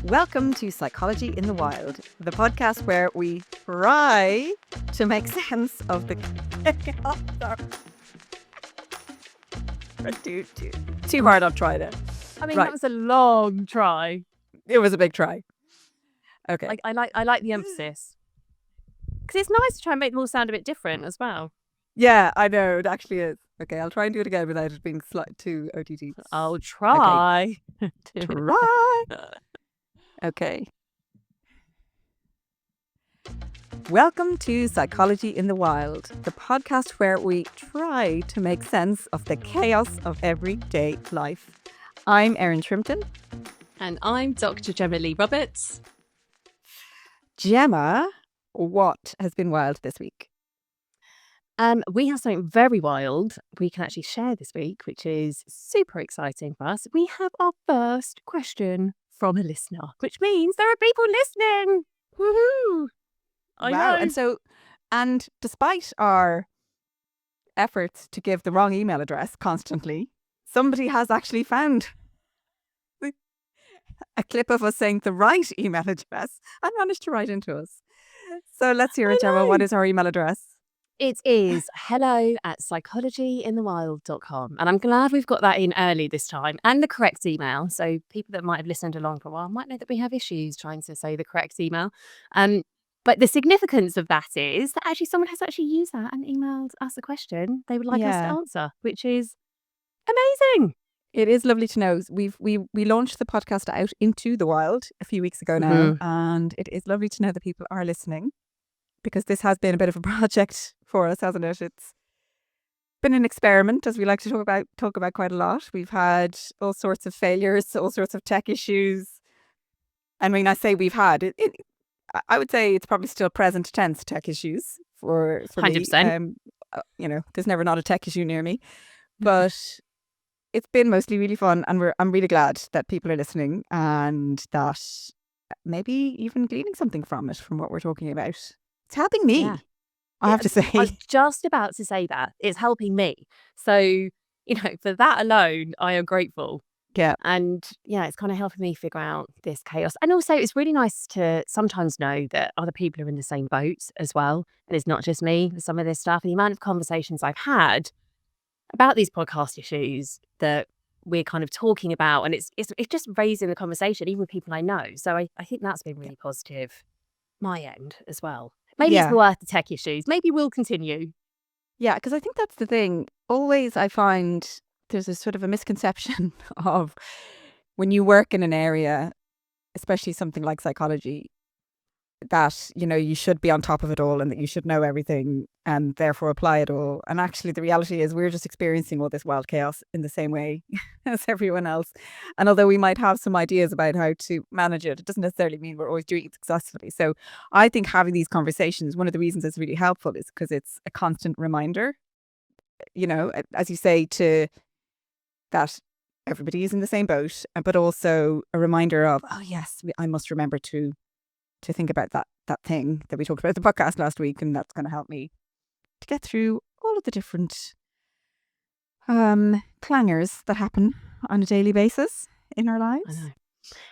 Welcome to Psychology in the Wild, the podcast where we try to make sense of the too hard on try there. I mean, Right. That was a long try. It was a big try. Okay. I like the emphasis. Because it's nice to try and make them all sound a bit different as well. Yeah, I know. It actually is. Okay, I'll try and do it again without it being too OTT. I'll try. Okay. Try. Okay. Welcome to Psychology in the Wild, the podcast where we try to make sense of the chaos of everyday life. I'm Erin Trimpton. And I'm Dr. Gemma Lee Roberts. Gemma, what has been wild this week? We have something very wild we can actually share this week, which is super exciting for us. We have our first question from a listener, which means there are people listening. Woohoo! I know. And despite our efforts to give the wrong email address constantly, somebody has actually found a clip of us saying the right email address and managed to write into us. So let's hear it, Gemma. What is our email address? It is hello@psychologyinthewild.com. And I'm glad we've got that in early this time and the correct email. So people that might have listened along for a while might know that we have issues trying to say the correct email. But the significance of that is that actually someone has actually used that and emailed us a question they would like us to answer, which is amazing. It is lovely to know. We launched the podcast out into the wild a few weeks ago now, and it is lovely to know that people are listening, because this has been a bit of a project for us, hasn't it? It's been an experiment, as we like to talk about quite a lot. We've had all sorts of failures, all sorts of tech issues. I mean, I say we've had I would say it's probably still present tense tech issues for 100%. Me. There's never not a tech issue near me, but it's been mostly really fun, and I'm really glad that people are listening and that maybe even gleaning something from it, from what we're talking about. It's helping me. Yeah. I have to say. I was just about to say that. It's helping me. So, for that alone, I am grateful. Yeah. And, it's kind of helping me figure out this chaos. And also, it's really nice to sometimes know that other people are in the same boat as well. And it's not just me with some of this stuff. And the amount of conversations I've had about these podcast issues that we're kind of talking about. And it's just raising the conversation, even with people I know. So I think that's been really positive, my end as well. Maybe it's worth the tech issues. Maybe we'll continue. Yeah, because I think that's the thing. Always I find there's a sort of a misconception of when you work in an area, especially something like psychology, that, you should be on top of it all and that you should know everything and therefore apply it all. And actually the reality is we're just experiencing all this wild chaos in the same way as everyone else. And although we might have some ideas about how to manage it, it doesn't necessarily mean we're always doing it successfully. So I think having these conversations, one of the reasons it's really helpful is because it's a constant reminder, as you say, to that everybody is in the same boat, but also a reminder of, oh yes, I must remember to think about that thing that we talked about in the podcast last week, and that's going to help me to get through all of the different clangers that happen on a daily basis in our lives.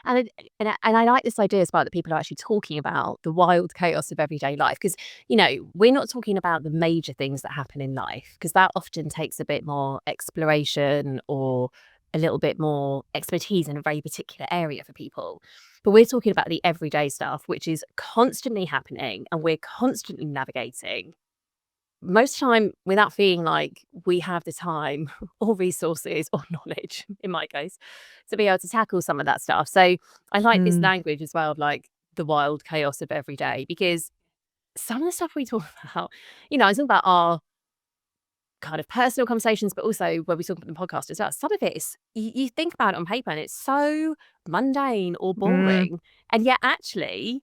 I know. And I like this idea as well that people are actually talking about the wild chaos of everyday life, because, we're not talking about the major things that happen in life, because that often takes a bit more exploration or a little bit more expertise in a very particular area for people. But we're talking about the everyday stuff, which is constantly happening and we're constantly navigating, most of the time without feeling like we have the time or resources or knowledge, in my case, to be able to tackle some of that stuff. So I like this language as well of like the wild chaos of every day, because some of the stuff we talk about, I talk about our kind of personal conversations, but also when we talk about the podcast as well, some of it is, you think about it on paper and it's so mundane or boring. And yet actually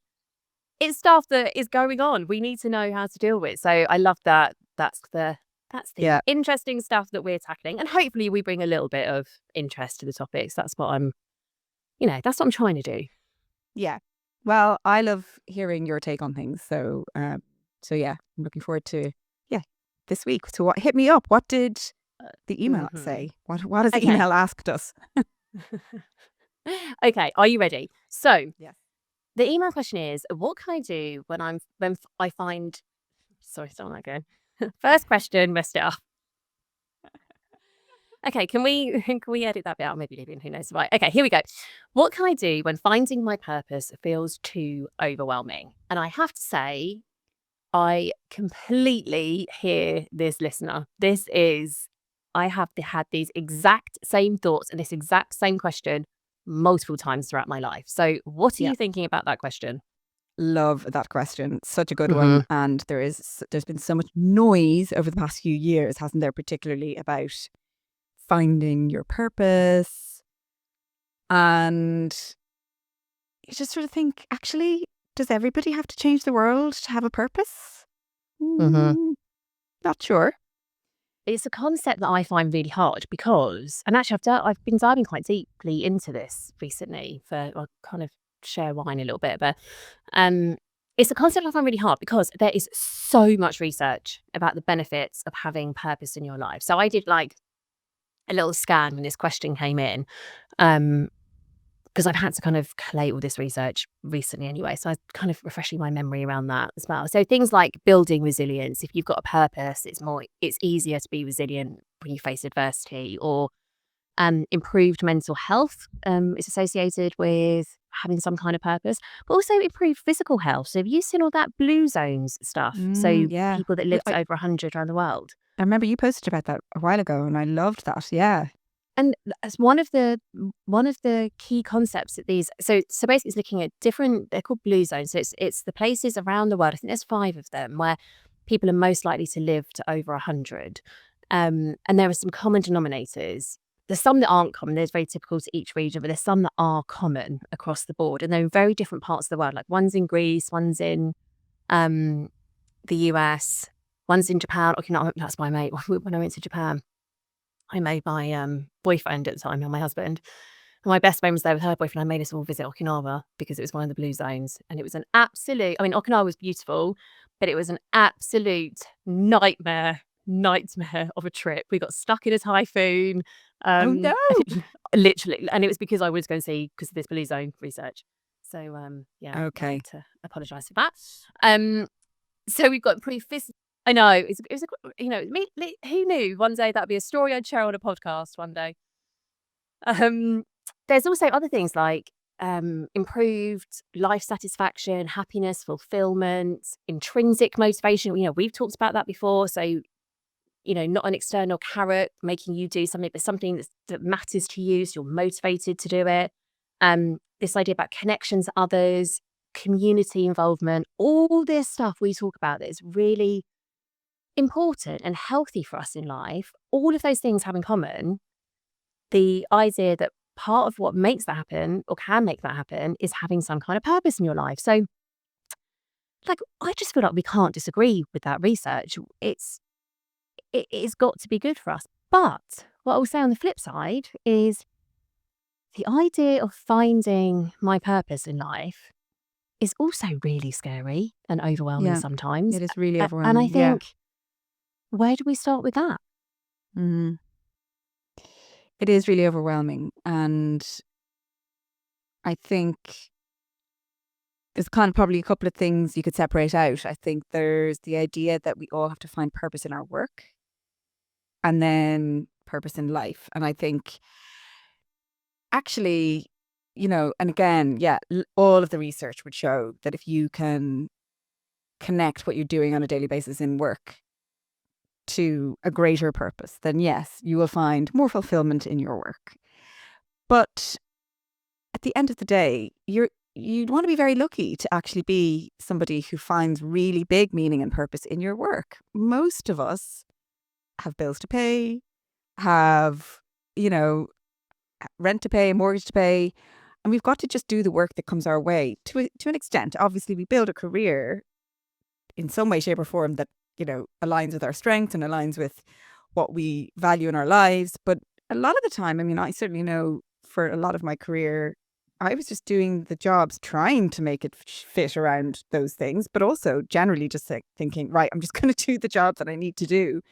it's stuff that is going on. We need to know how to deal with. So I love that. That's the interesting stuff that we're tackling. And hopefully we bring a little bit of interest to the topics. That's what I'm trying to do. Yeah. Well, I love hearing your take on things. So yeah, I'm looking forward to this week. So hit me up. What did the email say? What has the email asked us? Okay, are you ready? So Yes. the email question is, what can I do when I find, sorry, still not going. First question, messed it up. Okay, can we edit that bit out? Maybe leave it in, who knows? Right. Okay, here we go. What can I do when finding my purpose feels too overwhelming? And I have to say, I completely hear this, listener. I have had these exact same thoughts and this exact same question multiple times throughout my life. So what are Yeah. you thinking about that question? Love that question. Such a good Mhm. one. And there's been so much noise over the past few years, hasn't there, particularly about finding your purpose. And you just sort of think, actually, does everybody have to change the world to have a purpose? Mhm. Not sure. It's a concept that I find really hard because, and actually I've been diving quite deeply into this recently I'll kind of share wine a little bit, but it's a concept I find really hard because there is so much research about the benefits of having purpose in your life. So I did like a little scan when this question came in, because I've had to kind of collate all this research recently anyway. So I'm kind of refreshing my memory around that as well. So things like building resilience. If you've got a purpose, it's easier to be resilient when you face adversity. Or improved mental health is associated with having some kind of purpose, but also improved physical health. So have you seen all that blue zones stuff? So Yeah. people that live to over 100 around the world. I remember you posted about that a while ago and I loved that. Yeah. And as one of the key concepts that so basically it's looking at different, they're called blue zones. So it's the places around the world, I think there's 5 of them, where people are most likely to live to over 100. And there are some common denominators. There's some that aren't common, there's very typical to each region, but there's some that are common across the board. And they're in very different parts of the world. Like one's in Greece, one's in the US, one's in Japan. Okay, no, that's my mate. When I went to Japan, I made my boyfriend at the time, my husband. And my best friend was there with her boyfriend. I made us all visit Okinawa because it was one of the blue zones. And it was an absolute, I mean, Okinawa was beautiful, but it was an absolute nightmare of a trip. We got stuck in a typhoon. Oh no. Literally. And it was because I was going to see, because of this blue zone research. So, yeah, I Okay. have to apologise for that. So we've got pretty I know it was who knew one day that'd be a story I'd share on a podcast one day. There's also other things like improved life satisfaction, happiness, fulfillment, intrinsic motivation. We've talked about that before. So not an external carrot making you do something, but something that matters to you, so you're motivated to do it. This idea about connections to others, community involvement, all this stuff we talk about that is really important and healthy for us in life. All of those things have in common the idea that part of what makes that happen or can make that happen is having some kind of purpose in your life. So, I just feel like we can't disagree with that research. It's got to be good for us. But what I will say on the flip side is the idea of finding my purpose in life is also really scary and overwhelming Yeah. sometimes. It is really And overwhelming. I think, where do we start with that? Mhm. It is really overwhelming. And I think there's kind of probably a couple of things you could separate out. I think there's the idea that we all have to find purpose in our work and then purpose in life. And I think actually, and again, yeah, all of the research would show that if you can connect what you're doing on a daily basis in work to a greater purpose, then yes, you will find more fulfillment in your work. But at the end of the day, you'd want to be very lucky to actually be somebody who finds really big meaning and purpose in your work. Most of us have bills to pay, have, rent to pay, mortgage to pay, and we've got to just do the work that comes our way to an extent. Obviously, we build a career in some way, shape or form that, aligns with our strengths and aligns with what we value in our lives. But a lot of the time, I mean, I certainly know for a lot of my career, I was just doing the jobs, trying to make it fit around those things, but also generally just thinking, right, I'm just going to do the job that I need to do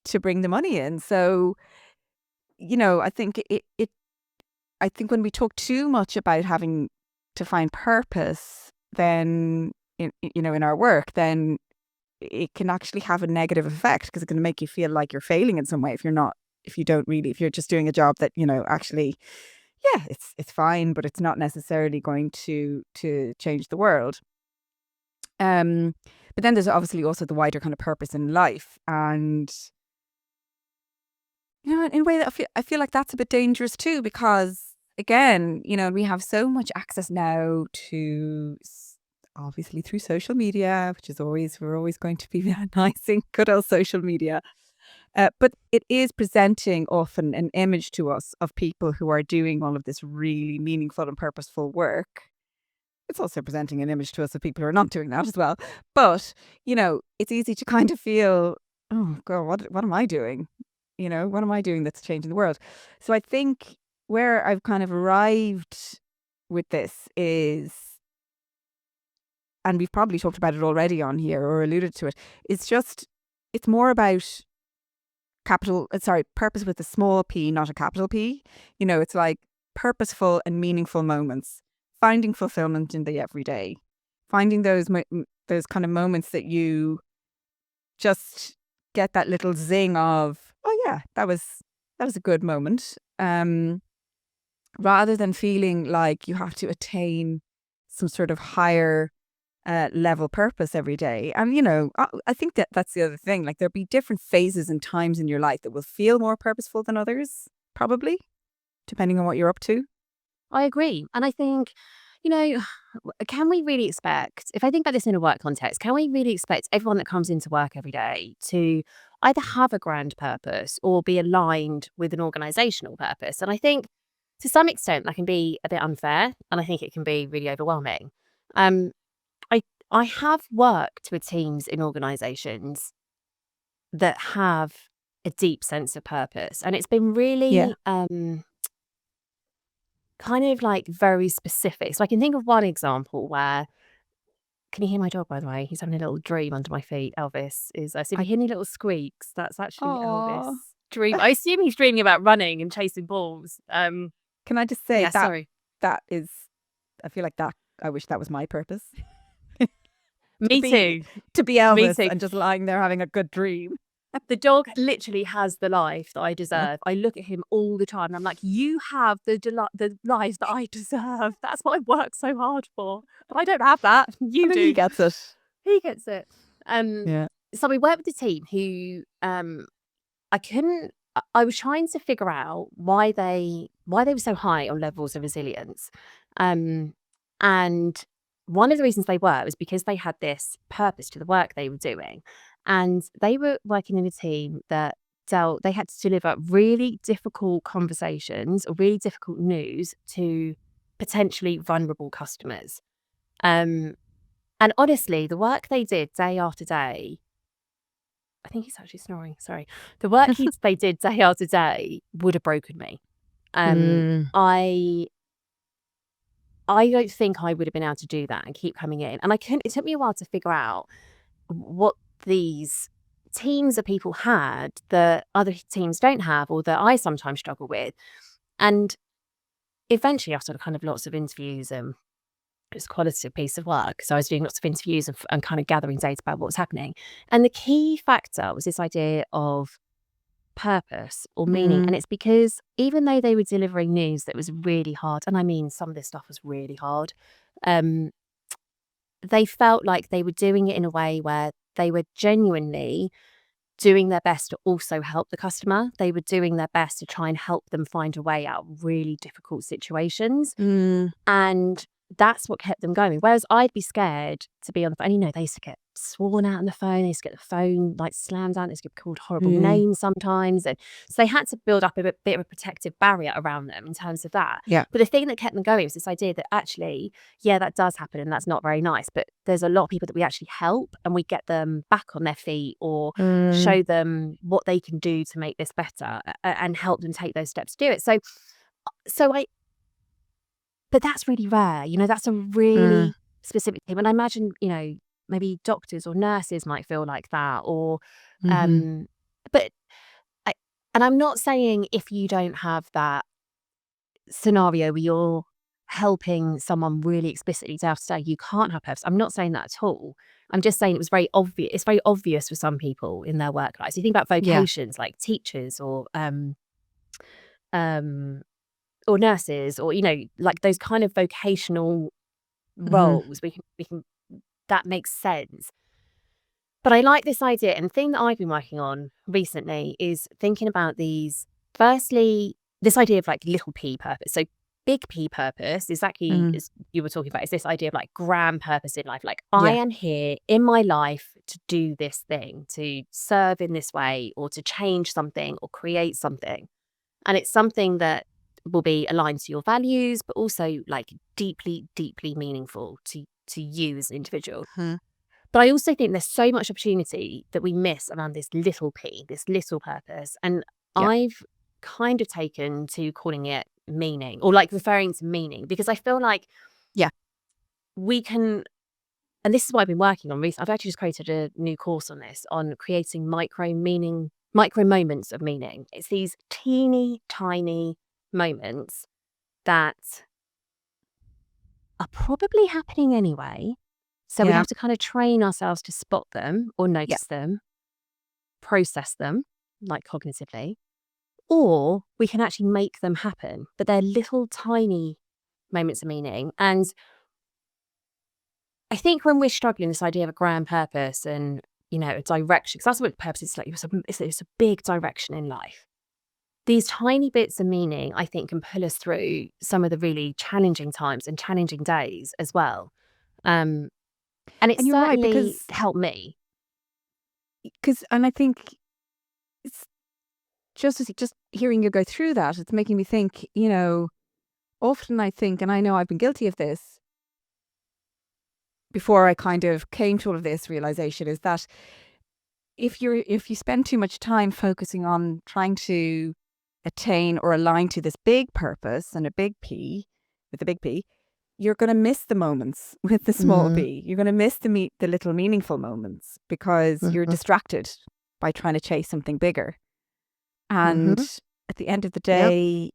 to bring the money in. So, I think I think when we talk too much about having to find purpose, then in our work, then it can actually have a negative effect, because it can make you feel like you're failing in some way if you're just doing a job that, actually, yeah, it's fine, but it's not necessarily going to change the world. But then there's obviously also the wider kind of purpose in life, and in a way that I feel like that's a bit dangerous too, because again, we have so much access now to, obviously through social media, which is we're always going to be nice in good old social media. But it is presenting often an image to us of people who are doing all of this really meaningful and purposeful work. It's also presenting an image to us of people who are not doing that as well. But, it's easy to kind of feel, oh God, what am I doing? What am I doing that's changing the world? So I think where I've kind of arrived with this is, and we've probably talked about it already on here or alluded to it, it's more about purpose with a small p, not a capital P. It's like purposeful and meaningful moments, finding fulfillment in the everyday, finding those kind of moments that you just get that little zing of, oh yeah, that was a good moment, rather than feeling like you have to attain some sort of higher level purpose every day. And I think that's the other thing. Like, there'll be different phases and times in your life that will feel more purposeful than others, probably, depending on what you're up to. I agree. And I think, can we really expect, if I think about this in a work context, can we really expect everyone that comes into work every day to either have a grand purpose or be aligned with an organisational purpose? And I think to some extent that can be a bit unfair, and I think it can be really overwhelming. I have worked with teams in organisations that have a deep sense of purpose, and it's been really kind of like very specific. So I can think of one example where, can you hear my dog, by the way? He's having a little dream under my feet. Elvis is, so if you hear any little squeaks, that's actually Elvis dream. I assume he's dreaming about running and chasing balls. Can I just say sorry. that is, I feel like that, I wish that was my purpose. Me too. To be Elvis Me too. and just lying there having a good dream. The dog literally has the life that I deserve. I look at him all the time and I'm like, you have the life that I deserve. That's what I work so hard for. But I don't have that. You do. He gets it. He gets it. Yeah. So we worked with a team who I was trying to figure out why they were so high on levels of resilience. And one of the reasons they were was because they had this purpose to the work they were doing. And they were working in a team that they had to deliver really difficult conversations or really difficult news to potentially vulnerable customers. And honestly, the work they did day after day, I think he's actually snoring, sorry. The work they did day after day would have broken me. I don't think I would have been able to do that and keep coming in. And it took me a while to figure out what these teams of people had that other teams don't have, or that I sometimes struggle with. And eventually after kind of lots of interviews, it was a qualitative piece of work. So I was doing lots of interviews and kind of gathering data about what was happening. And the key factor was this idea of purpose or meaning. And it's because even though they were delivering news that was really hard, and I mean some of this stuff was really hard, they felt like they were doing it in a way where they were genuinely doing their best to also help the customer. They were doing their best to try and help them find a way out of really difficult situations. And that's what kept them going. Whereas I'd be scared to be on the phone. They used to get sworn out on the phone. They used to get the phone like slammed down. They used to get called horrible names sometimes. And so they had to build up a bit of a protective barrier around them in terms of that. Yeah. But the thing that kept them going was this idea that actually, yeah, that does happen and that's not very nice. But there's a lot of people that we actually help and we get them back on their feet or show them what they can do to make this better and help them take those steps to do it. But that's really rare. That's a really specific thing. And I imagine, maybe doctors or nurses might feel like that, or, but I'm not saying if you don't have that scenario where you're helping someone really explicitly day after day, you can't have purpose. I'm not saying that at all. I'm just saying it was very obvious. It's very obvious for some people in their work lives. You think about Yeah. vocations like teachers or nurses, or like those kind of vocational roles. We can that makes sense. But I like this idea, and the thing that I've been working on recently is thinking about these. Firstly, this idea of like little p purpose. So big P purpose, exactly as you were talking about, is this idea of like grand purpose in life. Like, I am here in my life to do this thing, to serve in this way, or to change something or create something. And it's something that will be aligned to your values, but also like deeply, deeply meaningful to you as an individual. But I also think there's so much opportunity that we miss around this little p, this little purpose. And I've kind of taken to calling it meaning, or like referring to meaning, because I feel like we can, and this is what I've been working on recently. I've actually just created a new course on this, on creating micro moments of meaning. It's these teeny tiny moments that are probably happening anyway. So we have to kind of train ourselves to spot them or notice them, process them, like cognitively, or we can actually make them happen. But they're little tiny moments of meaning. And I think when we're struggling, this idea of a grand purpose and, a direction, because that's what purpose is like, it's a big direction in life. These tiny bits of meaning, I think, can pull us through some of the really challenging times and challenging days as well. And it's And you're right, certainly because helped me. And I think it's just hearing you go through that, it's making me think, often I think, and I know I've been guilty of this before I kind of came to all of this realization, is that if you spend too much time focusing on trying to attain or align to this big purpose and a big P, with a big P, you're going to miss the moments with the small p. You're going to miss the little meaningful moments because you're distracted by trying to chase something bigger. And at the end of the day,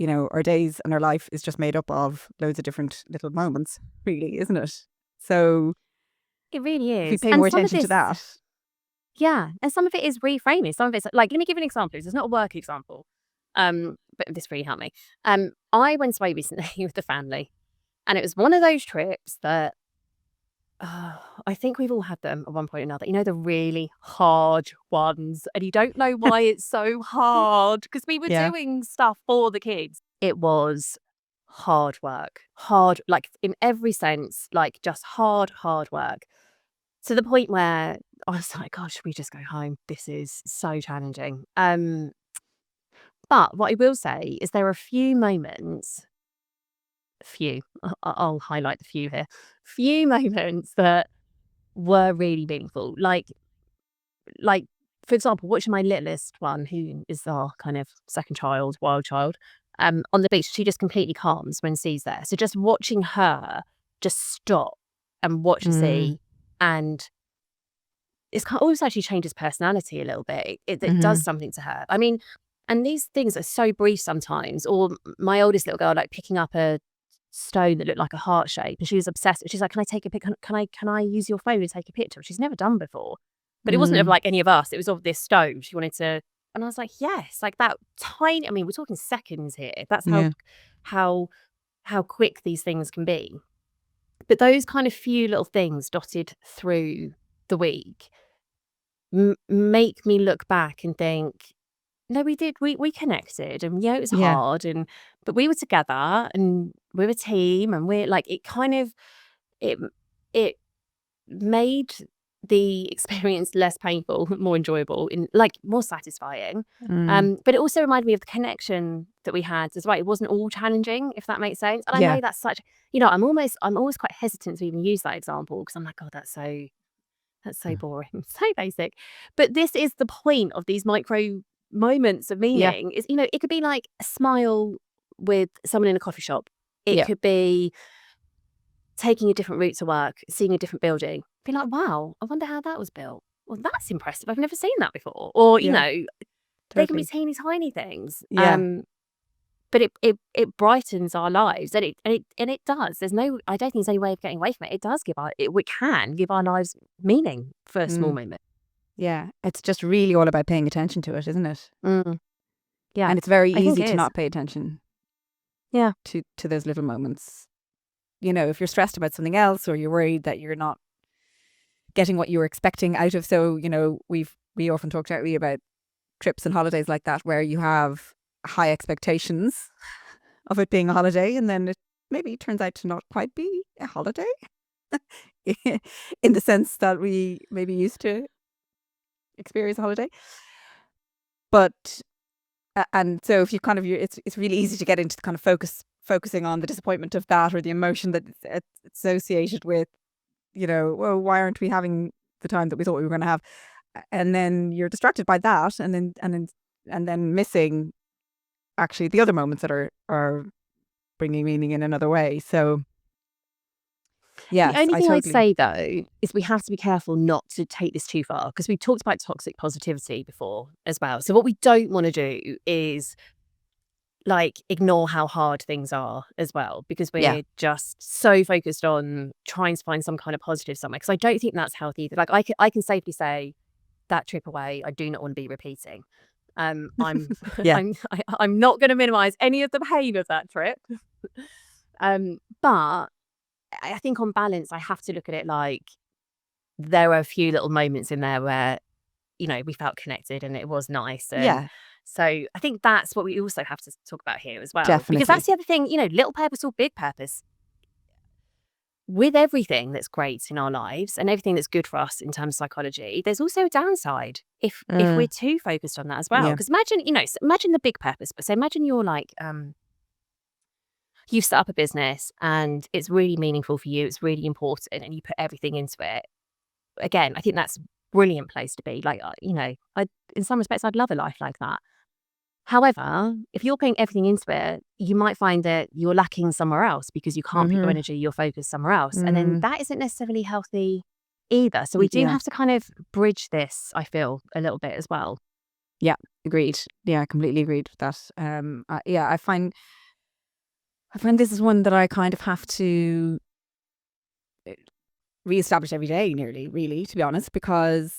our days and our life is just made up of loads of different little moments, really, isn't it? So it really is. If we pay more attention to that. Yeah. And some of it is reframing. Some of it's like, let me give you an example. It's not a work example. But this really helped me. I went away recently with the family. And it was one of those trips that I think we've all had them at one point or another. The really hard ones. And you don't know why it's so hard, because we were doing stuff for the kids. It was hard work. Hard, like in every sense, like just hard work. To the point where I was like, God, should we just go home? This is so challenging. But what I will say is there are a few moments, I'll highlight the few here, few moments that were really meaningful. Like, for example, watching my littlest one, who is our kind of second child, wild child, on the beach, she just completely calms when C's there. So just watching her just stop and watch the sea, and it's always actually changed his personality a little bit. It does something to her. I mean, and these things are so brief sometimes. Or my oldest little girl, like picking up a stone that looked like a heart shape, and she was obsessed. She's like, "Can I take a pic? Can I use your phone to take a picture?" She's never done before, but it wasn't of like any of us. It was of this stone. She wanted to, and I was like, "Yes, like that tiny." I mean, we're talking seconds here. That's how quick these things can be. But those kind of few little things dotted through the week make me look back and think, no, we did. We connected, and it was hard, but we were together, and we're a team, and we're like, it kind of, it made the experience less painful, more enjoyable, in like more satisfying. But it also reminded me of the connection that we had as well. It wasn't all challenging, if that makes sense. And I know that's such, I'm always quite hesitant to even use that example, because I'm like, oh, that's so boring, so basic. But this is the point of these micro moments of meaning. Is it could be like a smile with someone in a coffee shop. It could be taking a different route to work, seeing a different building. Be like, wow, I wonder how that was built. Well, that's impressive. I've never seen that before. Or they can be teeny tiny things. but it brightens our lives, and it does. I don't think there's any way of getting away from it. It does we can give our lives meaning for a small moment. Yeah, it's just really all about paying attention to it, isn't it? Yeah, and it's very I think easy it to is. not pay attention. Yeah, to those little moments. If you're stressed about something else, or you're worried that you're not getting what you were expecting out of. So we often talk about trips and holidays like that, where you have high expectations of it being a holiday, and then it maybe turns out to not quite be a holiday in the sense that we maybe used to experience a holiday. But and so if you it's really easy to get into the kind of focusing on the disappointment of that, or the emotion that it's associated with, well, why aren't we having the time that we thought we were going to have? And then you're distracted by that, and then missing actually the other moments that are bringing meaning in another way. So yes, the only I thing I'd totally. say though is we have to be careful not to take this too far, because we've talked about toxic positivity before as well. So what we don't want to do is ignore how hard things are as well, because Yeah. we're just so focused on trying to find some kind of positive somewhere. Because I don't think that's healthy either. I can safely say that trip away, I do not want to be repeating. I'm Yeah. I'm not going to minimize any of the pain of that trip. But I think on balance, I have to look at it like there were a few little moments in there where, we felt connected and it was nice. And Yeah, so I think that's what we also have to talk about here as well. definitely. Because that's the other thing, little purpose or big purpose. With everything that's great in our lives and everything that's good for us in terms of psychology, there's also a downside if we're too focused on that as well. Yeah. Because imagine the big purpose, but so imagine you're you've set up a business and it's really meaningful for you, it's really important, and you put everything into it. Again, I think that's a brilliant place to be. In some respects, I'd love a life like that. However, if you're putting everything into it, you might find that you're lacking somewhere else because you can't put your energy, your focus somewhere else. And then that isn't necessarily healthy either. So we do have to kind of bridge this, I feel, a little bit as well. Yeah, agreed. Yeah, I completely agreed with that. I find this is one that I kind of have to reestablish every day, nearly, really, to be honest, because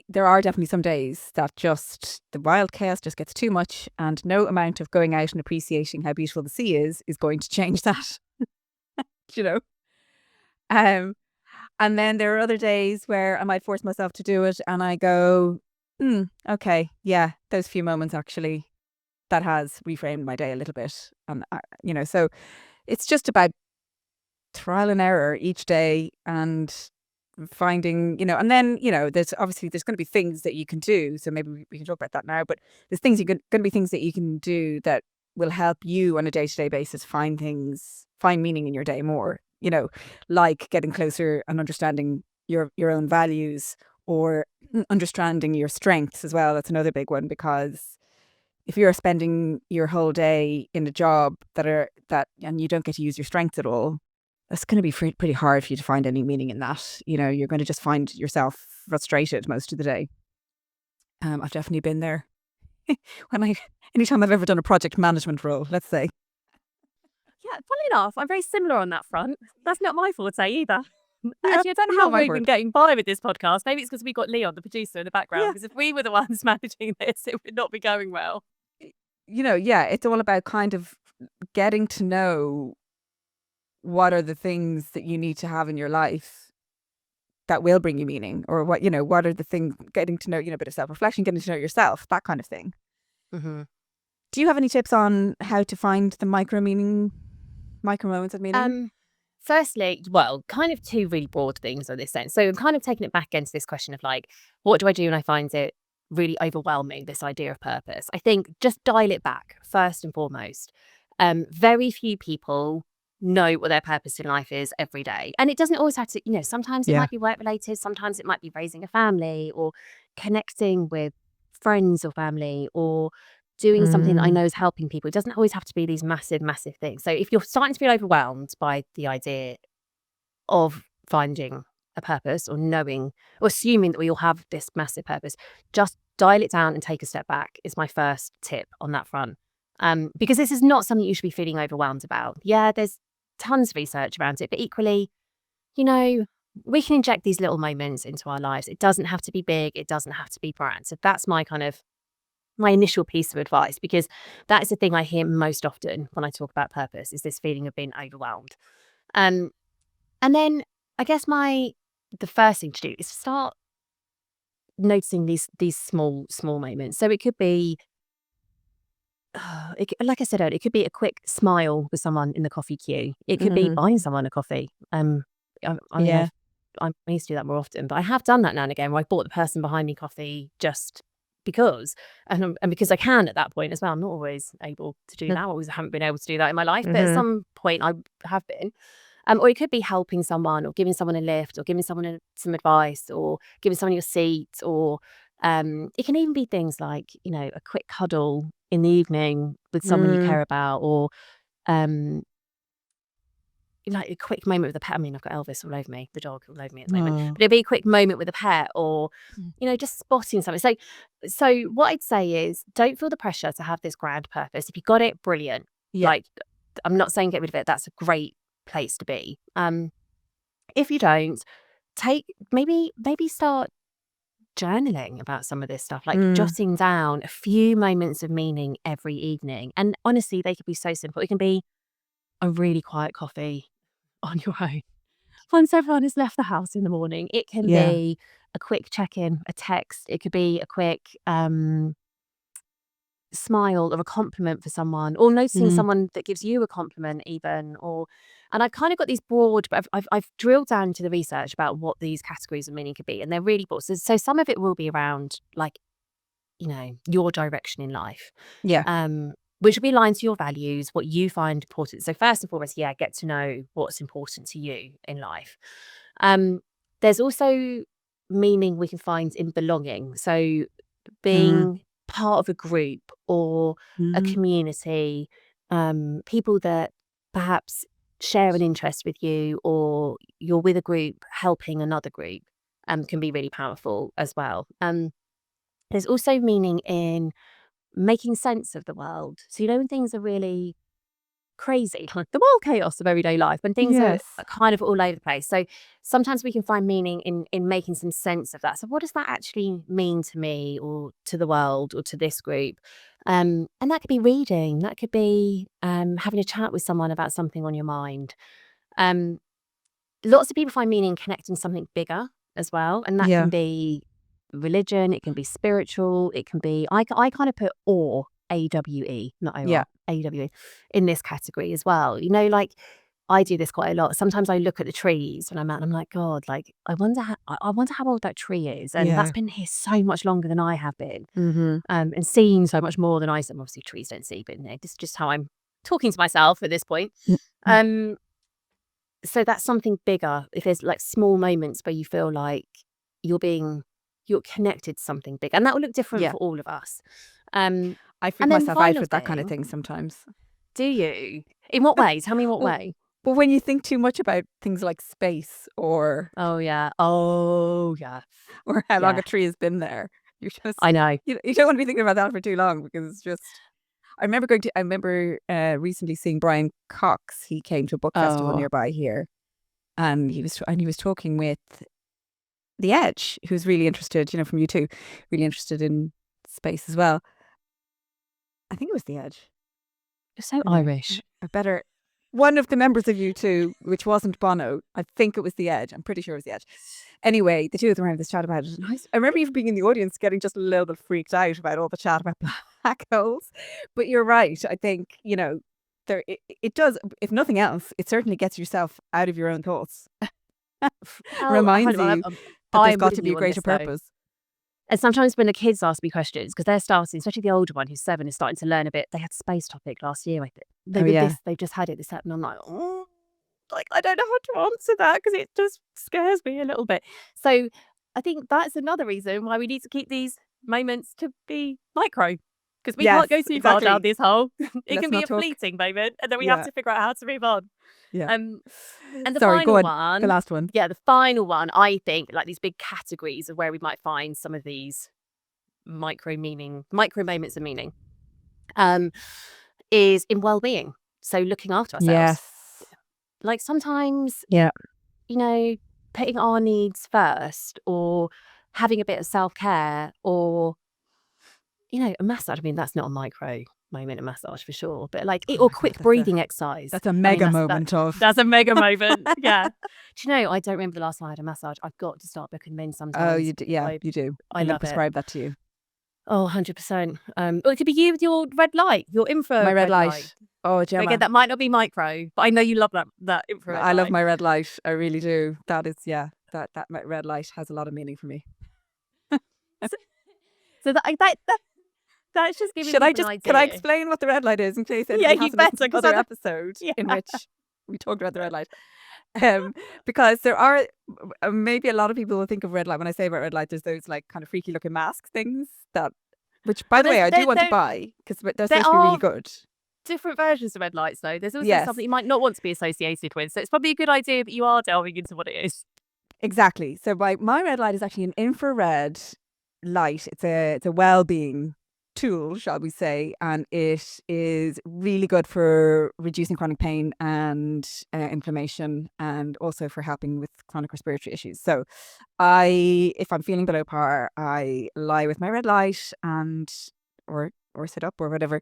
there are definitely some days that just the wild chaos just gets too much, and no amount of going out and appreciating how beautiful the sea is going to change that. And then there are other days where I might force myself to do it, and I go, okay, yeah, those few moments actually, that has reframed my day a little bit. And so it's just about trial and error each day, and finding, and then, there's going to be things that you can do. So maybe we can talk about that now, but there's going to be things that you can do that will help you on a day-to-day basis find meaning in your day more, like getting closer and understanding your own values, or understanding your strengths as well. That's another big one, because if you're spending your whole day in a job and you don't get to use your strengths at all, it's going to be pretty hard for you to find any meaning in that. You're going to just find yourself frustrated most of the day. I've definitely been there. Anytime I've ever done a project management role, let's say. Yeah, funny enough, I'm very similar on that front. That's not my forte either. Yeah, Actually, I don't know how we've been getting by with this podcast. Maybe it's because we've got Leon, the producer, in the background. Because if we were the ones managing this, it would not be going well. It's all about kind of getting to know what are the things that you need to have in your life that will bring you meaning, or what are the things, getting to know, a bit of self-reflection, getting to know yourself, that kind of thing. Mm-hmm. Do you have any tips on how to find the micro moments of meaning? Firstly, well, kind of two really broad things in this sense. So I'm kind of taking it back into this question of what do I do when I find it really overwhelming, this idea of purpose? I think just dial it back first and foremost. Very few people know what their purpose in life is every day. And it doesn't always have to, sometimes it might be work related, sometimes it might be raising a family, or connecting with friends or family, or doing something that I know is helping people. It doesn't always have to be these massive, massive things. So if you're starting to feel overwhelmed by the idea of finding a purpose, or knowing or assuming that we all have this massive purpose, just dial it down and take a step back is my first tip on that front. Because this is not something you should be feeling overwhelmed about. Yeah, there's tons of research around it, but equally, we can inject these little moments into our lives. It doesn't have to be big. It doesn't have to be grand. So that's my initial piece of advice, because that is the thing I hear most often when I talk about purpose, is this feeling of being overwhelmed. And then I guess the first thing to do is start noticing these small moments. So it could be, like I said earlier, it could be a quick smile with someone in the coffee queue. It could be buying someone a coffee. I mean, I used to do that more often, but I have done that now and again, where I bought the person behind me coffee just because, and because I can at that point as well. I'm not always able to do that. I always haven't been able to do that in my life, but at some point I have been. Or it could be helping someone, or giving someone a lift, or giving someone some advice, or giving someone your seat, or it can even be things like, a quick cuddle in the evening with someone you care about, or like a quick moment with a pet. I mean, I've got Elvis all over me, the dog all over me at the moment, but it'd be a quick moment with a pet, or just spotting something. So what I'd say is, don't feel the pressure to have this grand purpose. If you got it, brilliant. Like, I'm not saying get rid of it. That's a great place to be. If you don't, maybe start journaling about some of this stuff, like jotting down a few moments of meaning every evening. And honestly, they could be so simple. It can be a really quiet coffee on your own once everyone has left the house in the morning. It can be a quick check-in, a text. It could be a quick smile or a compliment for someone, or noticing someone that gives you a compliment even. And I've kind of got these broad, but I've drilled down into the research about what these categories of meaning could be, and they're really broad. So some of it will be around, like, your direction in life. Which will be aligned to your values, what you find important. So first and foremost, get to know what's important to you in life. There's also meaning we can find in belonging. So being part of a group or a community, people that perhaps share an interest with you, or you're with a group helping another group, can be really powerful as well. There's also meaning in making sense of the world. So, when things are really crazy, like the wild chaos of everyday life, when things are kind of all over the place. So sometimes we can find meaning in making some sense of that. So what does that actually mean to me, or to the world, or to this group? And that could be reading. That could be having a chat with someone about something on your mind. Lots of people find meaning in connecting something bigger as well. And that can be religion, it can be spiritual, it can be, I kind of put awe, A-W-E, not O-R, A-W-E, in this category as well. Like, I do this quite a lot. Sometimes I look at the trees when I'm out and I'm like, God, like, I wonder how old that tree is. And that's been here so much longer than I have been. And seen so much more than I have. Obviously trees don't see, but this is just how I'm talking to myself at this point. So that's something bigger. If there's like small moments where you feel like you're connected to something big, and that will look different for all of us. I freak myself out with that kind of thing sometimes. Do you? In what way? Tell me what way. But when you think too much about things like space, or or how long a tree has been there, you're just, I know, you don't want to be thinking about that for too long, because it's just. I remember recently seeing Brian Cox. He came to a book festival nearby here, and he was talking with The Edge, who's really interested, from U2, really interested in space as well. I think it was The Edge. You're so Irish. One of the members of U2, which wasn't Bono. I think it was The Edge. I'm pretty sure it was The Edge. Anyway, the two of them were having this chat about it. And I remember even being in the audience getting just a little bit freaked out about all the chat about black holes. But you're right. I think, it does, if nothing else, it certainly gets yourself out of your own thoughts. Reminds you that there's got to be a greater purpose. And sometimes when the kids ask me questions, because they're starting, especially the older one who's 7, is starting to learn a bit. They had space topic last year, I think. They've just had it this up, and I'm like, I don't know how to answer that, because it just scares me a little bit. So I think that's another reason why we need to keep these moments to be micro, because we can't go too far down this hole. It can be a fleeting moment, and then we have to figure out how to move on. And the final one, the last one. The final one, I think, like these big categories of where we might find some of these micro moments of meaning, is in well-being. So looking after ourselves. Yes. Like sometimes, Yeah. you know, putting our needs first, or having a bit of self-care, or, you know, a massage. I mean, that's not a micro moment, a massage for sure, but like, Oh or my quick God, breathing exercise. That's a I mean, mega that's- moment of. That's a mega moment. Yeah. Do you know, I don't remember the last time I had a massage. I've got to start booking them in sometimes. Oh, you do. Yeah, you do. I I'm going to love it. prescribe that to you. Oh, 100%. Or it could be you with your red light, your infrared My red light. Oh, But Gemma. again, that might not be micro, but I know you love that infrared I love light. my red light. I really do. That is, yeah, that red light has a lot of meaning for me. So that's just giving Should I people just, an idea. can I explain what the red light is in case Yeah, anybody you hasn't listened better, to 'cause other I don't- episode Yeah. in which we talked about the red light? Because there are, maybe a lot of people will think of red light. When I say about red light, there's those like kind of freaky looking mask things that, which by the way, I do want to buy because they're supposed to be really good. Different versions of red lights, though. There's also Yes. something you might not want to be associated with. So it's probably a good idea that you are delving into what it is. Exactly. So my red light is actually an infrared light. It's a well-being tool, shall we say, and it is really good for reducing chronic pain and inflammation, and also for helping with chronic respiratory issues. So if I'm feeling below par, I lie with my red light and or sit up or whatever.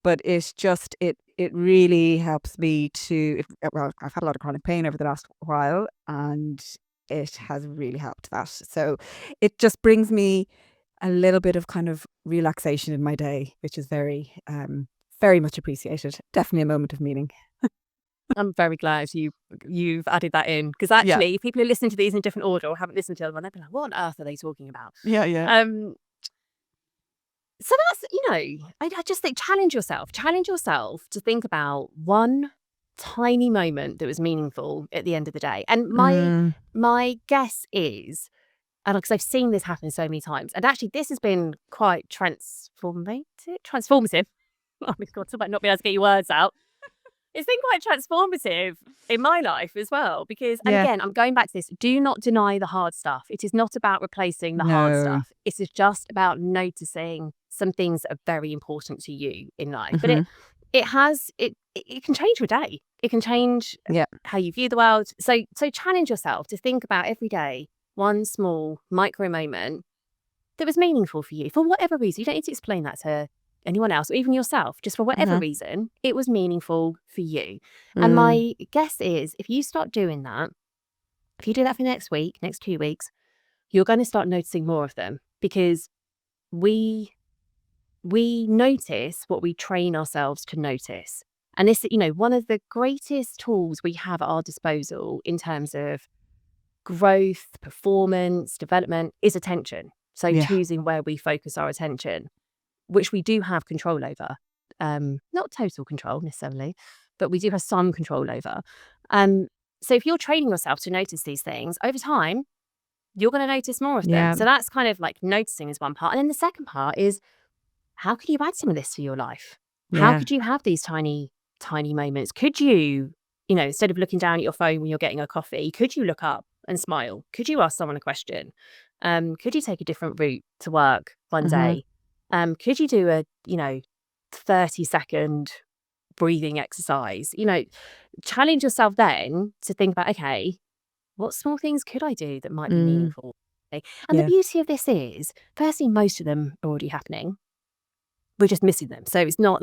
But it's just it really helps me to, well, I've had a lot of chronic pain over the last while, and it has really helped that. So it just brings me a little bit of kind of relaxation in my day, which is very, very much appreciated. Definitely a moment of meaning. I'm very glad you've added that in, because actually, if people are listening to these in a different order or haven't listened to the other one, they'll be like, "What on earth are they talking about?" Yeah. So that's, you know, I just think challenge yourself to think about one tiny moment that was meaningful at the end of the day. And my guess is, and because I've seen this happen so many times, and actually this has been quite transformative. Oh my God, talk about not being able to get your words out. It's been quite transformative in my life as well, because, and Yeah. again, I'm going back to this, do not deny the hard stuff. It is not about replacing the hard No. stuff. It is just about noticing some things that are very important to you in life. But it can change your day. It can change how you view the world. So challenge yourself to think about every day one small micro moment that was meaningful for you for whatever reason. You don't need to explain that to anyone else or even yourself. Just for whatever reason, it was meaningful for you. And my guess is, if you start doing that, if you do that for next week, next 2 weeks, you're going to start noticing more of them, because we notice what we train ourselves to notice. And this, you know, one of the greatest tools we have at our disposal in terms of growth, performance, development is attention. So choosing where we focus our attention, which we do have control over. Not total control necessarily, but we do have some control over. So if you're training yourself to notice these things over time, you're going to notice more of them. So that's kind of like noticing is one part. And then the second part is, how could you add some of this to your life? How could you have these tiny, tiny moments? Could you, you know, instead of looking down at your phone when you're getting a coffee, could you look up and smile? Could you ask someone a question? Could you take a different route to work one day? Could you do a, 30-second breathing exercise? You know, challenge yourself then to think about, okay, what small things could I do that might be meaningful? And the beauty of this is, firstly, most of them are already happening. We're just missing them. So it's not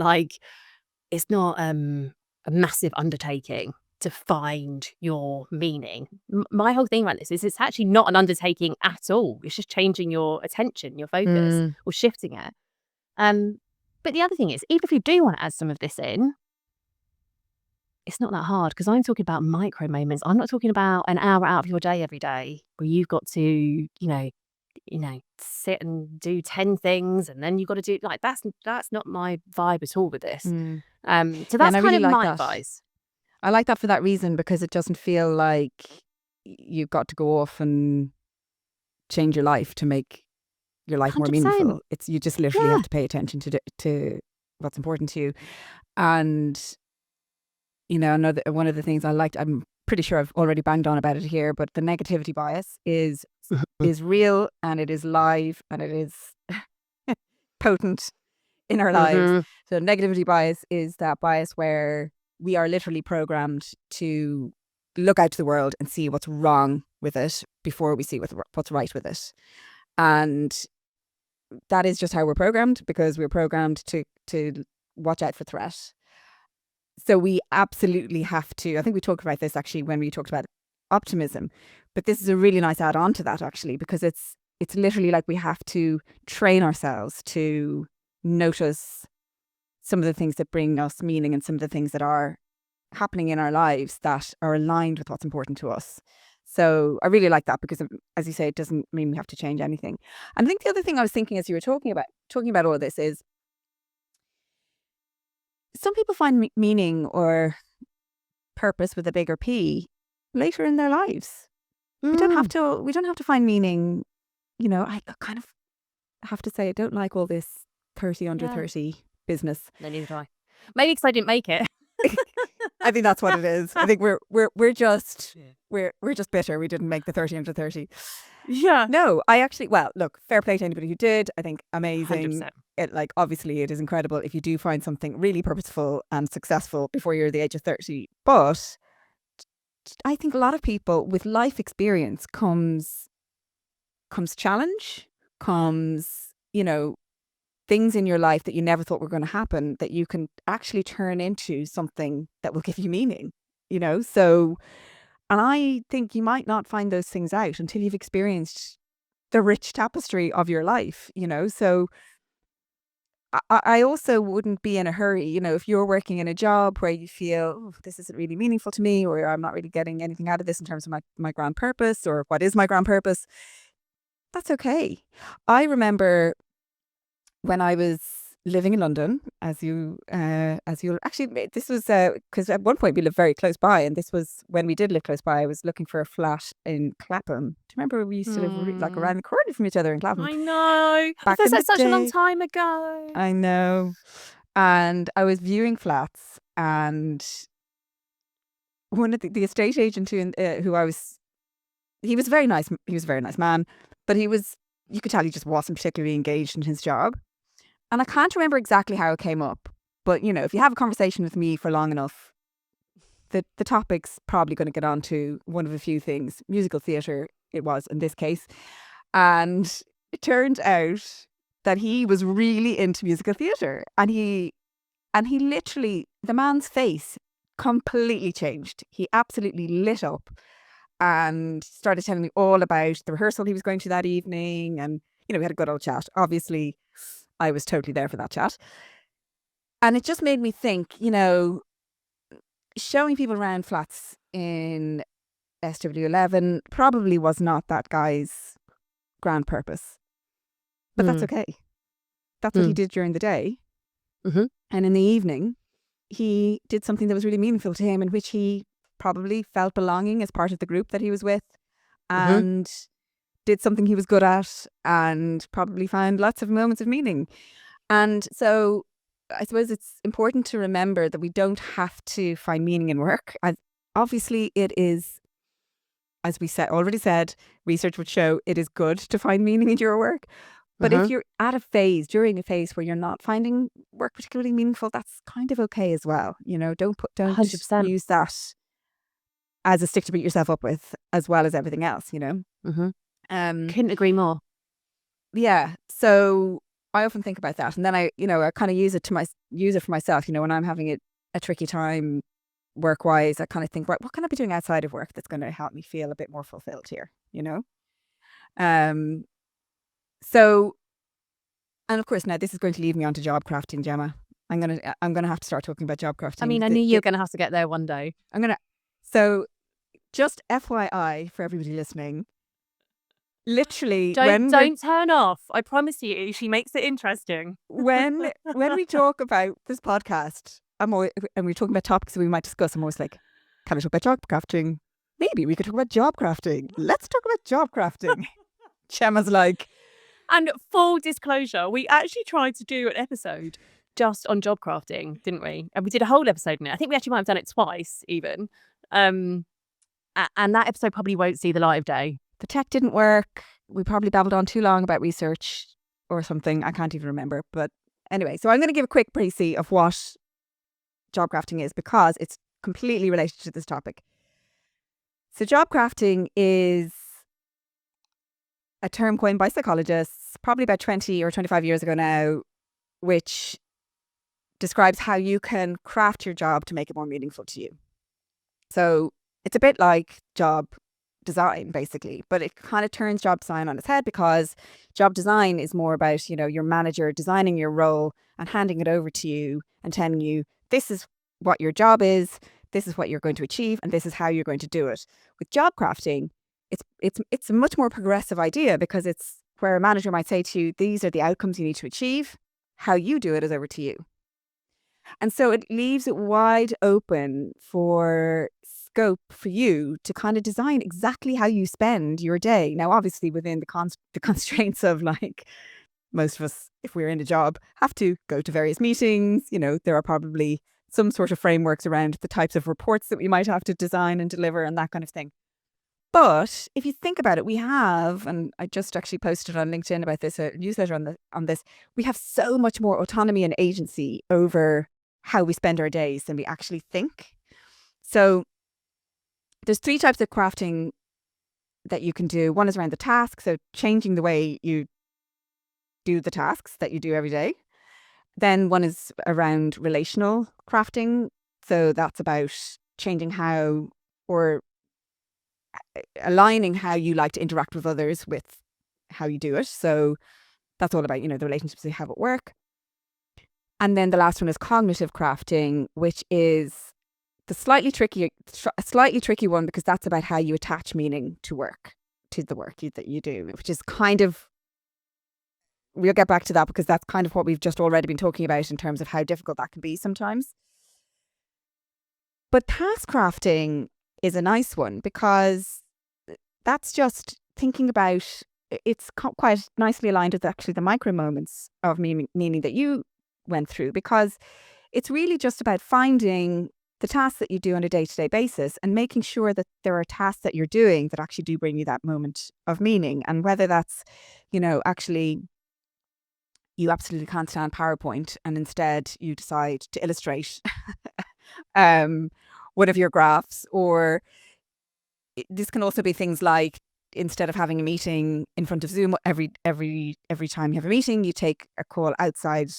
a massive undertaking to find your meaning. My whole thing around this is, it's actually not an undertaking at all. It's just changing your attention, your focus, or shifting it. But the other thing is, even if you do want to add some of this in, it's not that hard, because I'm talking about micro moments. I'm not talking about an hour out of your day every day where you've got to, sit and do 10 things, and then you've got to do, like, that's not my vibe at all with this. So that's kind of my advice. I like that for that reason, because it doesn't feel like you've got to go off and change your life to make your life more 100%. meaningful. It's, you just literally have to pay attention to what's important to you. And one of the things I liked, I'm pretty sure I've already banged on about it here, but the negativity bias is real, and it is live, and it is potent in our lives. Mhm. So negativity bias is that bias where we are literally programmed to look out to the world and see what's wrong with it before we see what's right with it. And that is just how we're programmed, because we're programmed to watch out for threat. So we absolutely have to, I think we talked about this actually when we talked about optimism, but this is a really nice add on to that actually, because it's literally like we have to train ourselves to notice some of the things that bring us meaning and some of the things that are happening in our lives that are aligned with what's important to us. So I really like that, because as you say, it doesn't mean we have to change anything. And I think the other thing I was thinking as you were talking about all of this is, some people find meaning or purpose with a bigger P later in their lives. We don't have to find meaning. I kind of have to say I don't like all this 30 under Yeah. 30 business. No, neither do I. Maybe because I didn't make it. I think that's what it is. I think we're just bitter we didn't make the 30 under 30. Yeah. No, I actually, well, look, fair play to anybody who did. I think amazing. 100%. It, obviously it is incredible if you do find something really purposeful and successful before you're the age of 30. But I think a lot of people with life experience comes challenge, comes, things in your life that you never thought were going to happen that you can actually turn into something that will give you meaning, So, and I think you might not find those things out until you've experienced the rich tapestry of your life, So I also wouldn't be in a hurry, if you're working in a job where you feel, oh, this isn't really meaningful to me, or I'm not really getting anything out of this in terms of my grand purpose, or what is my grand purpose, that's okay. I remember when I was living in London, as you actually, this was because at one point we lived very close by, and this was when we did live close by. I was looking for a flat in Clapham. Do you remember we used to live like around the corner from each other in Clapham? I know. Back It feels in like the such a long day. time ago. I know. And I was viewing flats, and one of the estate agent who I was, he was very nice. He was a very nice man, but you could tell he just wasn't particularly engaged in his job. And I can't remember exactly how it came up, but if you have a conversation with me for long enough, the topic's probably going to get on to one of a few things. Musical theatre, it was in this case. And it turned out that he was really into musical theatre, and he literally, the man's face completely changed. He absolutely lit up and started telling me all about the rehearsal he was going to that evening. And, we had a good old chat. Obviously, I was totally there for that chat. And it just made me think, showing people around flats in SW11 probably was not that guy's grand purpose. But that's okay. That's what he did during the day. Mm-hmm. And in the evening, he did something that was really meaningful to him, in which he probably felt belonging as part of the group that he was with, and did something he was good at, and probably found lots of moments of meaning. And so I suppose it's important to remember that we don't have to find meaning in work. Obviously, it is, as we already said, research would show it is good to find meaning in your work. But if you're at during a phase where you're not finding work particularly meaningful, that's kind of okay as well. Don't 100%. use that as a stick to beat yourself up with, as well as everything else. Couldn't agree more. Yeah. So I often think about that, and then I kind of use it for myself. When I'm having a tricky time work-wise, I kind of think, right, what can I be doing outside of work that's going to help me feel a bit more fulfilled here? So, and of course, now this is going to lead me on to job crafting, Gemma. I'm gonna have to start talking about job crafting. I mean, I knew you were going to have to get there one day. So, just FYI for everybody listening, literally, don't turn off. I promise you, she makes it interesting. when we talk about this podcast, and we're talking about topics that we might discuss, I'm always like, can I talk about job crafting? Maybe we could talk about job crafting. Let's talk about job crafting. Gemma's like, and full disclosure, we actually tried to do an episode just on job crafting, didn't we? And we did a whole episode on it. I think we actually might have done it twice even. And that episode probably won't see the light of day. The tech didn't work. We probably babbled on too long about research or something. I can't even remember. But Anyway, so I'm going to give a quick précis of what job crafting is because it's completely related to this topic. So job crafting is a term coined by psychologists probably about 20 or 25 years ago now, which describes how you can craft your job to make it more meaningful to you. So it's a bit like job design, basically, but it kind of turns job design on its head because job design is more about, your manager designing your role and handing it over to you and telling you, this is what your job is, this is what you're going to achieve, and this is how you're going to do it. With job crafting, it's a much more progressive idea because it's where a manager might say to you, these are the outcomes you need to achieve. How you do it is over to you. And so it leaves it wide open for scope for you to kind of design exactly how you spend your day. Now, obviously, within the constraints of like most of us, if we're in a job, have to go to various meetings. There are probably some sort of frameworks around the types of reports that we might have to design and deliver and that kind of thing. But if you think about it, we have, and I just actually posted on LinkedIn about this, a newsletter on this, we have so much more autonomy and agency over how we spend our days than we actually think. So there's 3 types of crafting that you can do. One is around the task, so changing the way you do the tasks that you do every day. Then one is around relational crafting. So that's about changing how or aligning how you like to interact with others with how you do it. So that's all about, the relationships you have at work. And then the last one is cognitive crafting, which is a slightly tricky one because that's about how you attach meaning to the work that you do, which is kind of, we'll get back to that because that's kind of what we've just already been talking about in terms of how difficult that can be sometimes. But task crafting is a nice one because that's just thinking about, it's quite nicely aligned with actually the micro moments of meaning that you went through, because it's really just about finding the tasks that you do on a day-to-day basis and making sure that there are tasks that you're doing that actually do bring you that moment of meaning. And whether that's, actually you absolutely can't stand PowerPoint and instead you decide to illustrate one of your graphs, or this can also be things like, instead of having a meeting in front of Zoom every time you have a meeting, you take a call outside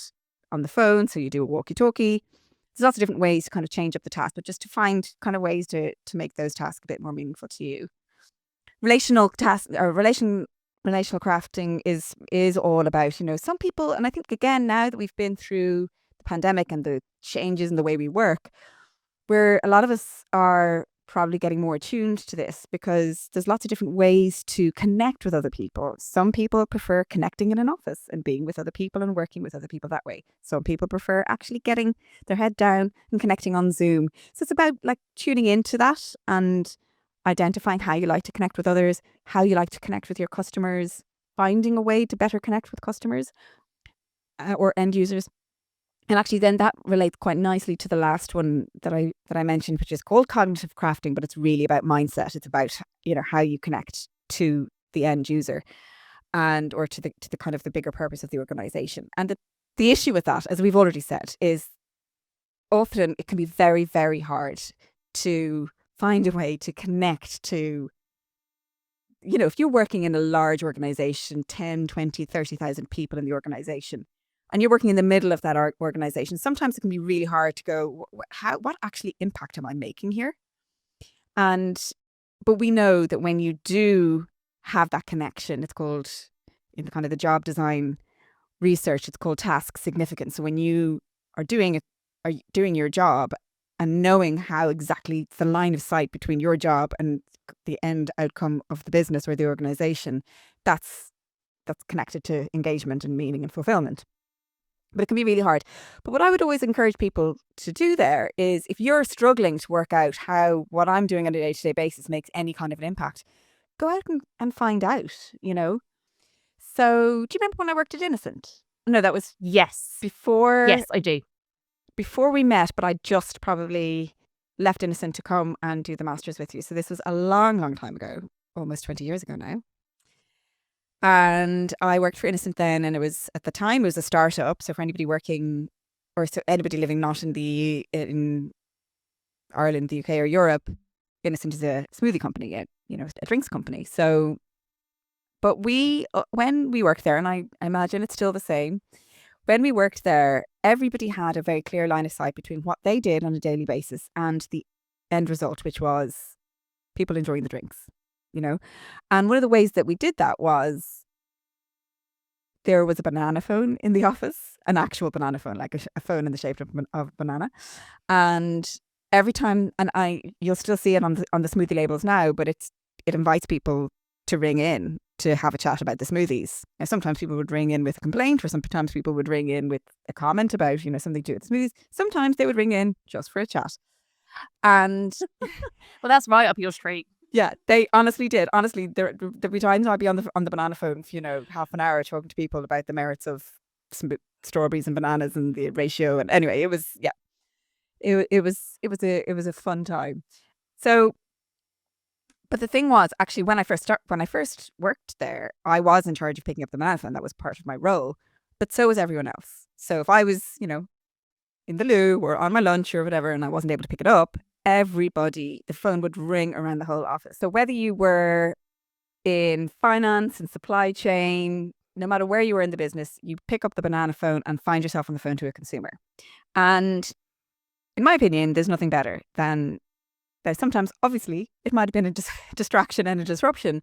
on the phone. So you do a walkie-talkie. There's lots of different ways to kind of change up the task, but just to find kind of ways to make those tasks a bit more meaningful to you. Relational crafting is all about, some people, and I think again, now that we've been through the pandemic and the changes in the way we work, where a lot of us are probably getting more attuned to this because there's lots of different ways to connect with other people. Some people prefer connecting in an office and being with other people and working with other people that way. Some people prefer actually getting their head down and connecting on Zoom. So it's about like tuning into that and identifying how you like to connect with others, how you like to connect with your customers, finding a way to better connect with customers or end users. And actually then that relates quite nicely to the last one that I mentioned, which is called cognitive crafting, but it's really about mindset. It's about, how you connect to the end user or to the kind of the bigger purpose of the organization. And the issue with that, as we've already said, is often it can be very, very hard to find a way to connect to, if you're working in a large organization, 10, 20, 30,000 people in the organization, and you're working in the middle of that organization, sometimes it can be really hard to go, what actually impact am I making here? But we know that when you do have that connection, it's called, in kind of the job design research, it's called task significance. So when you are doing your job and knowing how exactly the line of sight between your job and the end outcome of the business or the organization, that's connected to engagement and meaning and fulfillment. But it can be really hard. But what I would always encourage people to do there is, if you're struggling to work out how what I'm doing on a day-to-day basis makes any kind of an impact, go out and find out, So do you remember when I worked at Innocent? No, that was Yes. before. Yes, I do. Before we met, but I just probably left Innocent to come and do the master's with you. So this was a long, long time ago, almost 20 years ago now. And I worked for Innocent then, and it was at the time it was a startup. So for anybody working, or so anybody living not in Ireland, the UK, or Europe, Innocent is a smoothie company, a drinks company. So, but when we worked there, and I imagine it's still the same. When we worked there, everybody had a very clear line of sight between what they did on a daily basis and the end result, which was people enjoying the drinks, you know. And one of the ways that we did that was there was a banana phone in the office, an actual banana phone, like a phone in the shape of a banana. And every time, you'll still see it on the smoothie labels now, but it invites people to ring in to have a chat about the smoothies. Now, sometimes people would ring in with a complaint, or sometimes people would ring in with a comment about, something to do with smoothies. Sometimes they would ring in just for a chat. And Well, that's right up your street. yeah, they honestly did. Honestly, there'd be times I'd be on the banana phone for, half an hour talking to people about the merits of strawberries and bananas and the ratio. And anyway, it was a fun time. So, but the thing was, actually, when I first worked there, I was in charge of picking up the banana phone. That was part of my role. But so was everyone else. So if I was, in the loo or on my lunch or whatever, and I wasn't able to pick it up, the phone would ring around the whole office. So whether you were in finance and supply chain, no matter where you were in the business, you pick up the banana phone and find yourself on the phone to a consumer. And in my opinion, there's nothing better than that. Sometimes, obviously, it might have been a distraction and a disruption,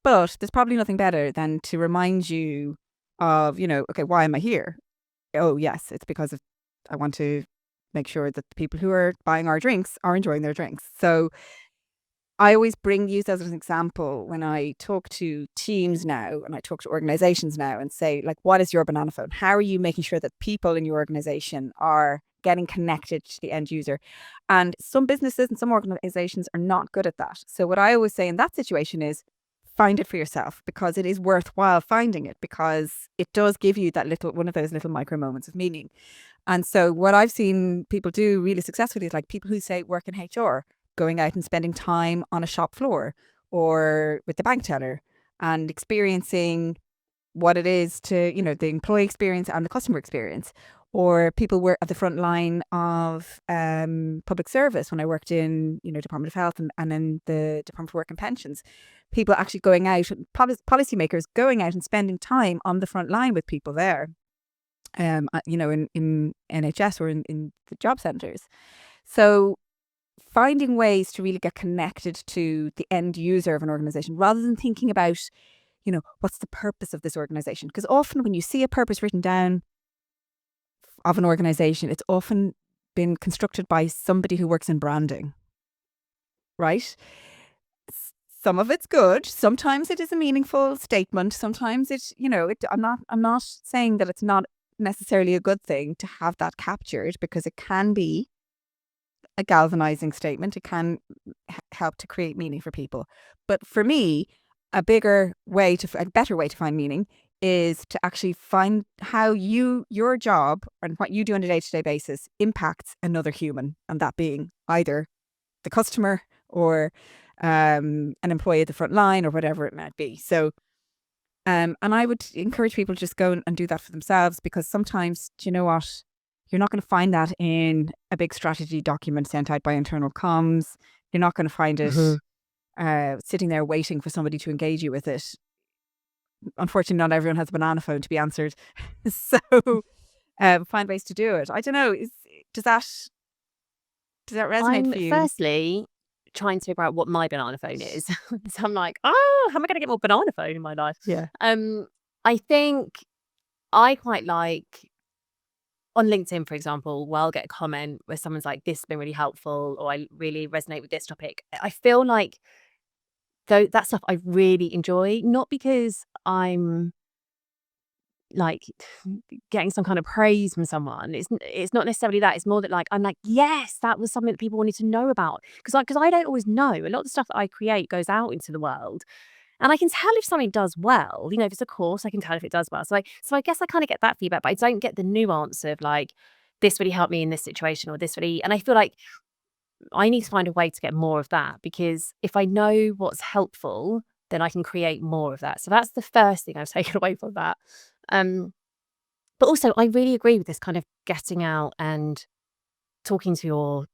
but there's probably nothing better than to remind you of, okay, why am I here? Oh, yes, it's because I want to make sure that the people who are buying our drinks are enjoying their drinks. So I always use that as an example when I talk to teams now and I talk to organizations now and say, like, what is your banana phone? How are you making sure that people in your organization are getting connected to the end user? And some businesses and some organizations are not good at that. So what I always say in that situation is find it for yourself, because it is worthwhile finding it, because it does give you that one of those little micro moments of meaning. And so what I've seen people do really successfully is like people who say work in HR, going out and spending time on a shop floor or with the bank teller and experiencing what it is to, the employee experience and the customer experience. Or people were at the front line of public service when I worked in, Department of Health and in the Department of Work and Pensions. People actually going out, policymakers going out and spending time on the front line with people there, in NHS or in the job centres. So finding ways to really get connected to the end user of an organization rather than thinking about, what's the purpose of this organization? Because often when you see a purpose written down of an organization, it's often been constructed by somebody who works in branding, right? Some of it's good. Sometimes it is a meaningful statement. Sometimes I'm not saying that it's not necessarily a good thing to have that captured, because it can be a galvanizing statement. It can help to create meaning for people. But for me, a better way to find meaning is to actually find how your job and what you do on a day-to-day basis impacts another human, and that being either the customer or an employee at the front line or whatever it might be. So, and I would encourage people to just go and do that for themselves, because sometimes, do you know what? You're not going to find that in a big strategy document sent out by internal comms. You're not going to find it sitting there waiting for somebody to engage you with it. Unfortunately, not everyone has a banana phone to be answered. So find ways to do it. I don't know. Does that resonate for you? Firstly trying to figure out what my banana phone is. So I'm like, how am I going to get more banana phone in my life? Yeah. I think I quite like on LinkedIn, for example, where I'll get a comment where someone's like, this has been really helpful, or I really resonate with this topic. I feel like that stuff I really enjoy, not because I'm like getting some kind of praise from someone. It's not necessarily that. It's more that like I'm like, yes, that was something that people wanted to know about, because I don't always know. A lot of the stuff that I create goes out into the world, and I can tell if something does well. If it's a course, I can tell if it does well. So I guess I kind of get that feedback, but I don't get the nuance of like, this really helped me in this situation, or this really. And I feel like I need to find a way to get more of that, because if I know what's helpful, then I can create more of that. So that's the first thing I've taken away from that. But also, I really agree with this kind of getting out and talking to your,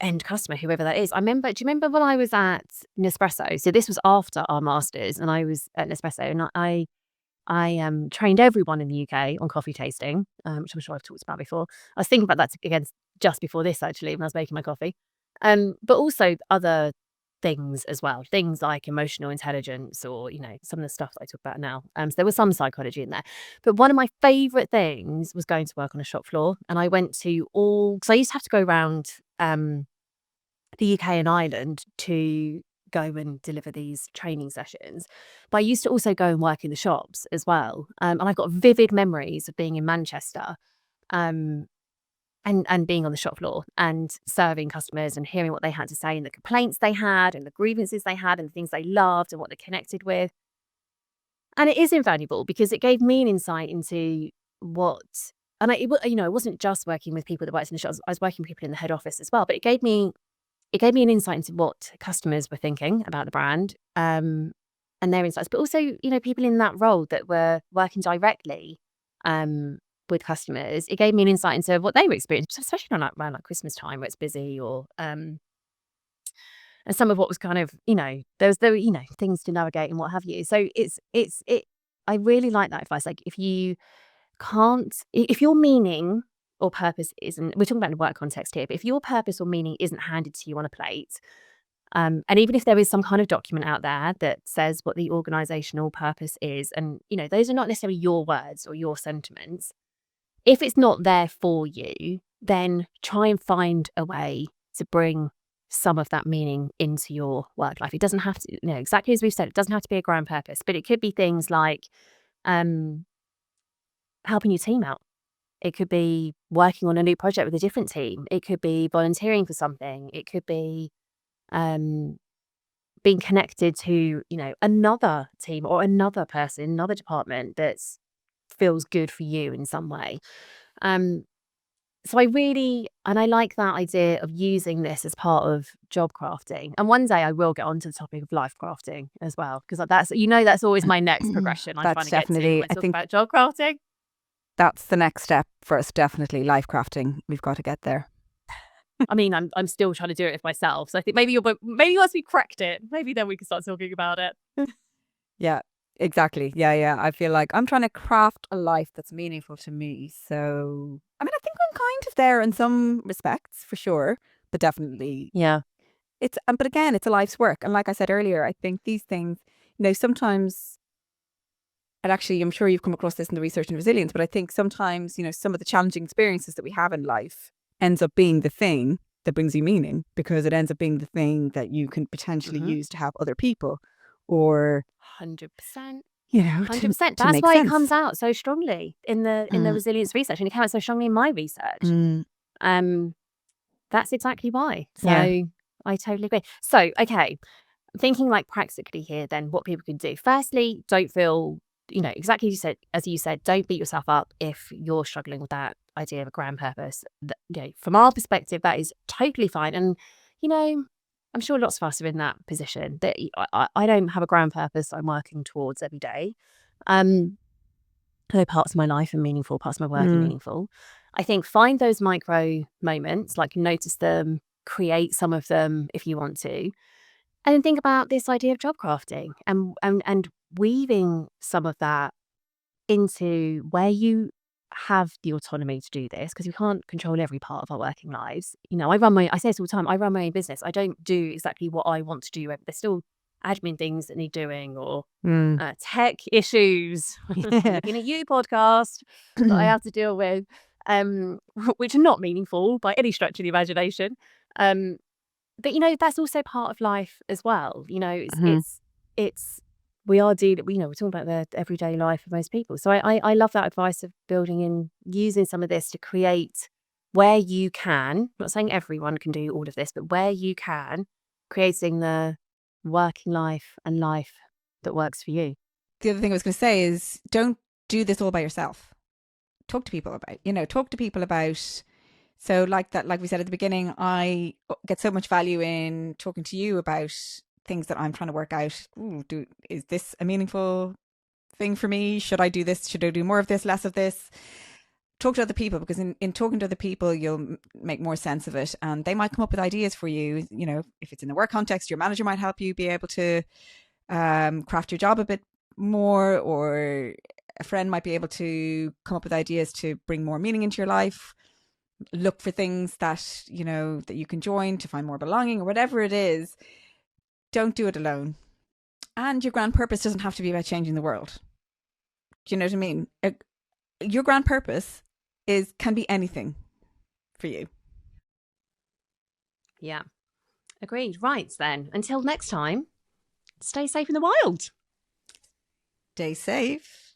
end customer, whoever that is. Do you remember when I was at Nespresso? So this was after our masters, and I was at Nespresso, and I trained everyone in the UK on coffee tasting, which I'm sure I've talked about before. I was thinking about that again just before this, actually, when I was making my coffee. But also other things as well, things like emotional intelligence, or some of the stuff that I talk about now. So there was some psychology in there, but one of my favorite things was going to work on a shop floor. And I went to because I used to have to go around the UK and Ireland to go and deliver these training sessions, but I used to also go and work in the shops as well. And I've got vivid memories of being in Manchester, and being on the shop floor and serving customers and hearing what they had to say, and the complaints they had, and the grievances they had, and the things they loved and what they connected with. And it is invaluable because it gave me an insight into it wasn't just working with people that worked in the shops. I was working with people in the head office as well, but it gave me an insight into what customers were thinking about the brand, and their insights, but also, people in that role that were working directly with customers. It gave me an insight into what they were experiencing, especially around Christmas time, where it's busy, or and some of what was kind of, there were things to navigate and what have you. So I really like that advice. Like, if your meaning or purpose isn't, we're talking about in a work context here, but if your purpose or meaning isn't handed to you on a plate, and even if there is some kind of document out there that says what the organizational purpose is, and those are not necessarily your words or your sentiments, if it's not there for you, then try and find a way to bring some of that meaning into your work life. It doesn't have to, exactly as we've said, it doesn't have to be a grand purpose, but it could be things like helping your team out. It could be working on a new project with a different team. It could be volunteering for something. It could be being connected to, another team or another person, another department that feels good for you in some way. So I like that idea of using this as part of job crafting. And one day I will get onto the topic of life crafting as well, because that's always my next progression I'm trying to get to when I talk about job crafting. That's the next step for us, definitely, life crafting. We've got to get there. I mean, I'm still trying to do it myself. So I think maybe once we cracked it, maybe then we can start talking about it. Yeah, exactly. Yeah. I feel like I'm trying to craft a life that's meaningful to me. So, I mean, I think I'm kind of there in some respects, for sure, but definitely. Yeah. But again, it's a life's work. And like I said earlier, I think these things, sometimes, and actually, I'm sure you've come across this in the research and resilience, but I think sometimes, some of the challenging experiences that we have in life ends up being the thing that brings you meaning, because it ends up being the thing that you can potentially use to help other people, or 100%. 100%. That's why it comes out so strongly in the resilience research, and it came out so strongly in my research. That's exactly why. So yeah. I totally agree. So, okay, thinking like practically here, then what people can do. Firstly, don't feel, exactly as you said, don't beat yourself up if you're struggling with that idea of a grand purpose. From our perspective, that is totally fine. And, I'm sure lots of us are in that position. That I don't have a grand purpose I'm working towards every day. Parts of my life are meaningful, parts of my work are meaningful. I think find those micro moments, like notice them, create some of them if you want to, and then think about this idea of job crafting and weaving some of that into where you have the autonomy to do this, because we can't control every part of our working lives. I say this all the time, I run my own business. I don't do exactly what I want to do. There's still admin things that need doing, or tech issues, looking at you podcast that I have to deal with, which are not meaningful by any stretch of the imagination. But that's also part of life as well. We are dealing, we're talking about the everyday life of most people. So I love that advice of building in, using some of this to create where you can. I'm not saying everyone can do all of this, but where you can, creating the working life and life that works for you. The other thing I was going to say is, don't do this all by yourself. Talk to people about, so like that, like we said at the beginning, I get so much value in talking to you about things that I'm trying to work out. Is this a meaningful thing for me? Should I do this? Should I do more of this, less of this? Talk to other people, because in talking to other people, you'll make more sense of it, and they might come up with ideas for you. You know, if it's in the work context, your manager might help you be able to craft your job a bit more, or a friend might be able to come up with ideas to bring more meaning into your life. Look for things that, you know, that you can join to find more belonging, or whatever it is. Don't do it alone. And your grand purpose doesn't have to be about changing the world. Do you know what I mean? Your grand purpose can be anything for you. Yeah, agreed. Right then, until next time, stay safe in the wild. Stay safe.